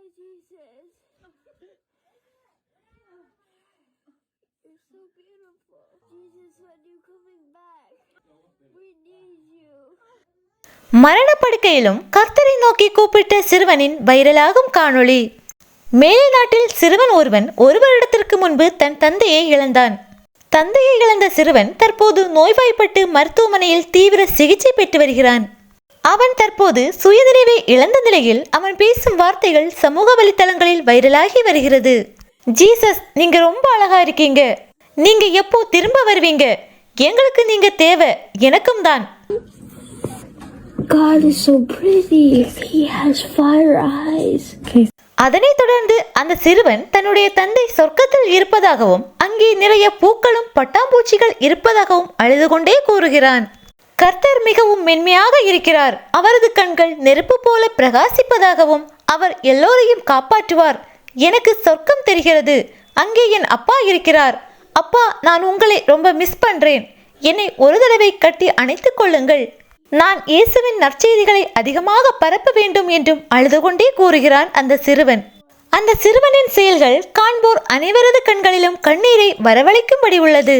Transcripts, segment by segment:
Jesus. You're so beautiful. Jesus, when you coming back? We need you. மரணப்படுக்கையிலும் கர்த்தரை நோக்கி கூப்பிட்ட சிறுவனின் வைரலாகும் காணொளி. மேலை நாட்டில் சிறுவன் ஒருவன் ஒரு வருடத்திற்கு முன்பு தன் தந்தையை இழந்தான். தந்தையை இழந்த சிறுவன் தற்போது நோய்வாய்ப்பட்டு மருத்துவமனையில் தீவிர சிகிச்சை பெற்று வருகிறான். அவன் தற்போது சுயநினைவை இழந்த நிலையில் அவன் பேசும் வார்த்தைகள் சமூக வலைத்தளங்களில் வைரலாகி வருகிறது. ஜீசஸ், நீங்க ரொம்ப அழகா இருக்கீங்க. நீங்க எப்போ திரும்ப வருவீங்க? எங்களுக்கு நீங்க தேவை, எனக்கும் தான். God is so pretty. He has fire eyes. அதனைத் தொடர்ந்து அந்த சிறுவன் தன்னுடைய தந்தை சொர்க்கத்தில் இருப்பதாகவும் அங்கே நிறைய பூக்களும் பட்டாம்பூச்சிகள் இருப்பதாகவும் அழுது கொண்டே கூறுகிறான். கர்த்தர் மிகவும் மென்மையாக இருக்கிறார். அவரது கண்கள் நெருப்பு போல பிரகாசிப்பதாகவும் அவர் எல்லோரையும் காப்பாற்றுவார். எனக்கு சொர்க்கம் தெரிகிறது. அங்கே என் அப்பா இருக்கிறார். அப்பா, நான் உங்களை ரொம்ப மிஸ் பண்றேன். என்னை ஒரு தடவை கட்டி அணைத்துக் கொள்ளுங்கள். நான் இயேசுவின் நற்செய்திகளை அதிகமாக பரப்ப வேண்டும் என்றும் அழுது கொண்டே கூறுகிறான் அந்த சிறுவன். அந்த சிறுவனின் செயல்கள் காண்போர் அனைவரது கண்களிலும் கண்ணீரை வரவழைக்கும்படி உள்ளது.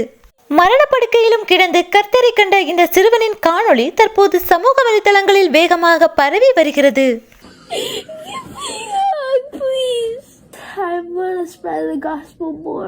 மரணப்படுக்கையிலும் கிடந்து கர்த்தரை கண்ட இந்த சிறுவனின் காணொளி தற்போது சமூக வலைதளங்களில் வேகமாக பரவி வருகிறது. Please. I want to spread the gospel more.